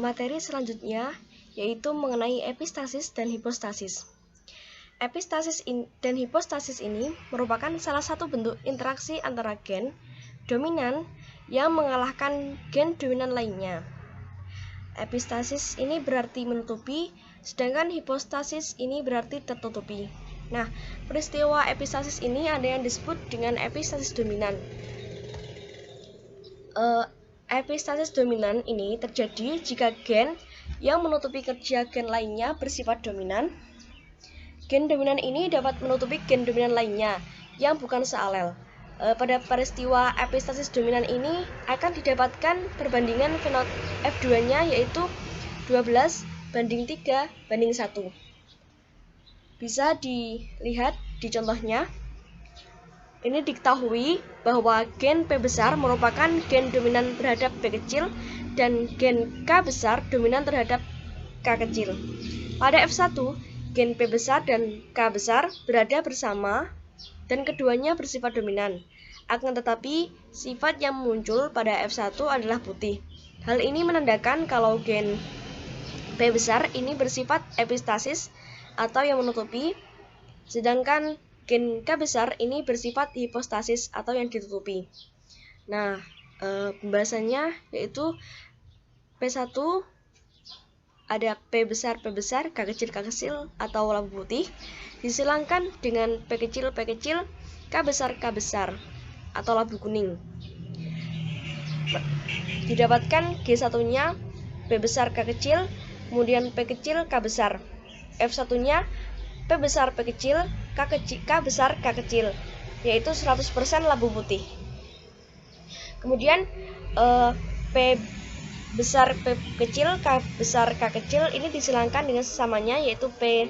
Materi selanjutnya yaitu mengenai epistasis dan hipostasis. Epistasis dan hipostasis ini merupakan salah satu bentuk interaksi antara gen dominan yang mengalahkan gen dominan lainnya. Epistasis ini berarti menutupi, sedangkan hipostasis ini berarti tertutupi. Nah, peristiwa epistasis ini ada yang disebut dengan epistasis dominan. Epistasis dominan ini terjadi jika gen yang menutupi kerja gen lainnya bersifat dominan. Gen dominan ini dapat menutupi gen dominan lainnya yang bukan sealel. Pada peristiwa epistasis dominan ini akan didapatkan perbandingan fenotip F2-nya yaitu 12:3:1. Bisa dilihat di contohnya. Ini diketahui bahwa gen P besar merupakan gen dominan terhadap P kecil dan gen K besar dominan terhadap K kecil. Pada F1, gen P besar dan K besar berada bersama dan keduanya bersifat dominan. Akan tetapi, sifat yang muncul pada F1 adalah putih. Hal ini menandakan kalau gen P besar ini bersifat epistasis atau yang menutupi, sedangkan gen K besar ini bersifat hipostasis atau yang ditutupi. Nah, pembahasannya yaitu P1 ada P besar, K kecil atau lampu putih disilangkan dengan P kecil, K besar atau lampu kuning. Didapatkan G1-nya P besar, K kecil, kemudian P kecil, K besar. F1-nya P besar, P kecil, K besar, K kecil, yaitu 100% lampu putih. Kemudian P besar, P kecil, K besar, K kecil ini disilangkan dengan sesamanya yaitu P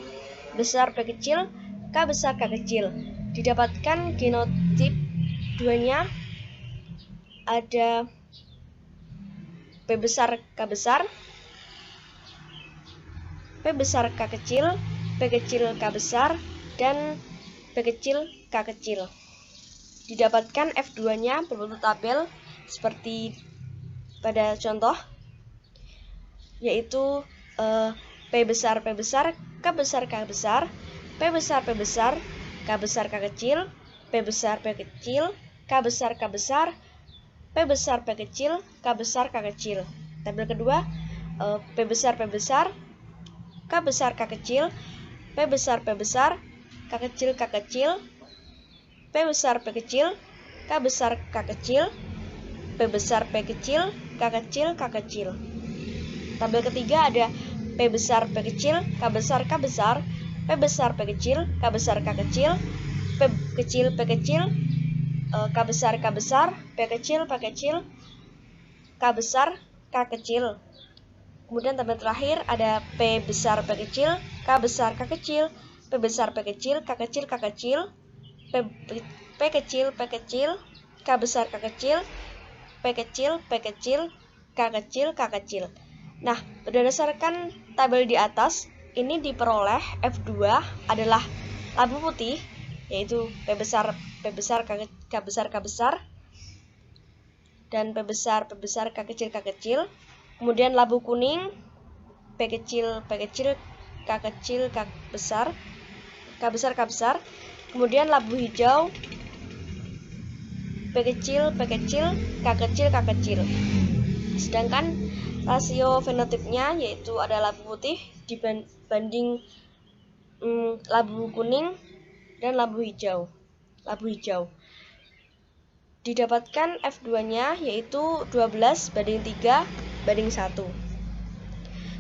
besar, P kecil, K besar, K kecil. Didapatkan genotip 2-nya ada P besar, K besar, P besar, K kecil, P kecil, K besar, dan P kecil, K kecil. Didapatkan F2-nya berbentuk tabel seperti pada contoh, yaitu P besar, K besar, P besar, K besar, K kecil, P besar, K kecil, P besar, K kecil, P besar, K kecil, K kecil. Tabel kedua, P besar, K kecil, P besar, K kecil, K kecil, P besar, K kecil, K kecil, K kecil, P kecil, K kecil. Tabel ketiga ada P besar, P kecil, K besar, P kecil, K kecil, P kecil, P kecil, K kecil, P kecil, K besar, P kecil, K kecil. Kemudian tabel terakhir ada P besar, P kecil, K besar, K kecil, P besar, P kecil, K kecil, K kecil, P kecil, P kecil, K besar, K kecil, P kecil, P kecil, K kecil, K kecil. Nah, berdasarkan tabel di atas, ini diperoleh F2 adalah lampu putih, yaitu P besar, K besar, dan P besar, K kecil, K kecil. Kemudian lampu kuning, P kecil, K kecil, K besar. Kemudian lampu hijau, P kecil, K kecil. Sedangkan rasio fenotipnya yaitu ada lampu putih dibanding lampu kuning dan lampu hijau. Didapatkan F2-nya yaitu 12:3:1.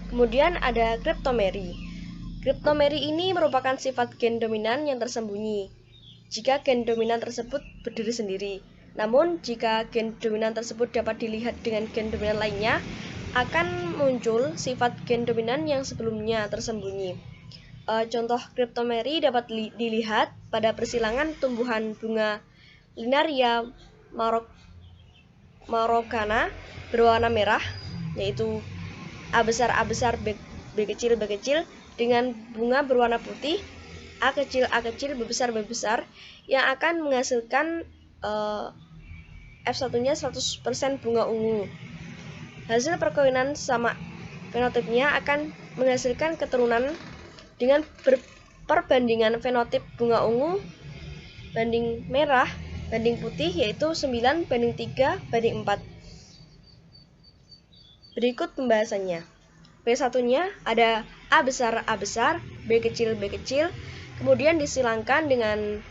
Kemudian ada kriptomeri. Kriptomeri ini merupakan sifat gen dominan yang tersembunyi jika gen dominan tersebut berdiri sendiri. Namun, jika gen dominan tersebut dapat dilihat dengan gen dominan lainnya, akan muncul sifat gen dominan yang sebelumnya tersembunyi. Contoh kriptomeri dapat dilihat pada persilangan tumbuhan bunga Linaria marocana berwarna merah, yaitu A besar, B kecil, dengan bunga berwarna putih A kecil, B besar, yang akan menghasilkan F1-nya 100% bunga ungu. Hasil perkawinan sama fenotipnya akan menghasilkan keturunan dengan perbandingan fenotip bunga ungu banding merah banding putih, yaitu 9:3:4. Berikut pembahasannya. P1-nya ada A besar, B kecil, kemudian disilangkan dengan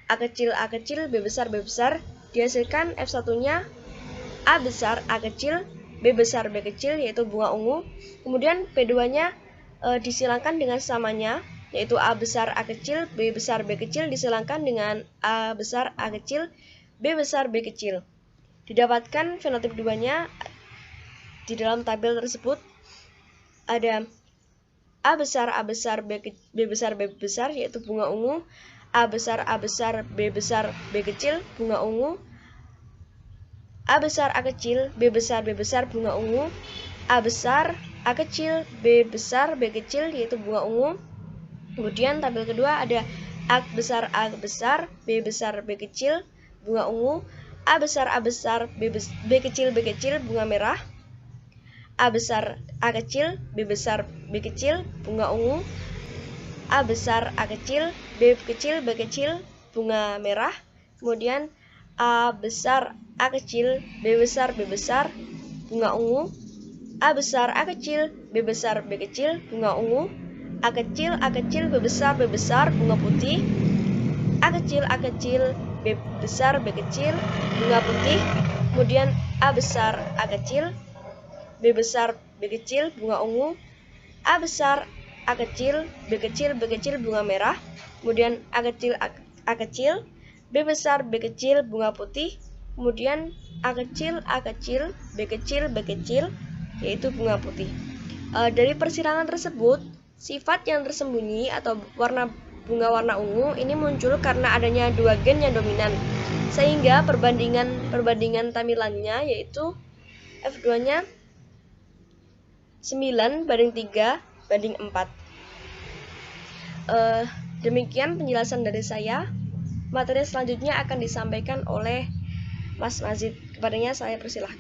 A kecil, B besar, dihasilkan F1-nya A besar, A kecil, B besar, B kecil, yaitu bunga ungu. Kemudian P2-nya disilangkan dengan samanya, yaitu A besar, A kecil, B besar, B kecil, disilangkan dengan A besar, A kecil, B besar, B kecil. Didapatkan fenotip 2-nya di dalam tabel tersebut ada A besar, B besar, B besar, yaitu bunga ungu, A besar, B besar, B kecil, bunga ungu, A besar, A kecil, B besar, bunga ungu, A besar, A kecil, B besar, B kecil, yaitu bunga ungu. Kemudian tabel kedua ada A besar, B besar, B kecil, bunga ungu, A besar, B kecil, bunga merah, A besar, A kecil, B besar, B kecil, bunga ungu, A besar, A kecil, B kecil, bunga merah. Kemudian A besar, A kecil, B besar, bunga ungu, A besar, A kecil, B besar, B kecil, bunga ungu, A kecil, B besar, bunga putih, A kecil, B besar, B kecil, bunga putih. Kemudian A besar, A kecil, B besar, B kecil, bunga ungu, A besar, A kecil, B kecil, bunga merah. Kemudian A kecil, B besar, B kecil, bunga putih. Kemudian A kecil, B kecil, yaitu bunga putih. Dari persilangan tersebut, sifat yang tersembunyi atau bunga warna ungu ini muncul karena adanya dua gen yang dominan, sehingga perbandingan tampilannya yaitu F2-nya 9:3:4. Demikian penjelasan dari saya. Materi selanjutnya akan disampaikan oleh Mas Mazid. Kepadanya saya persilahkan.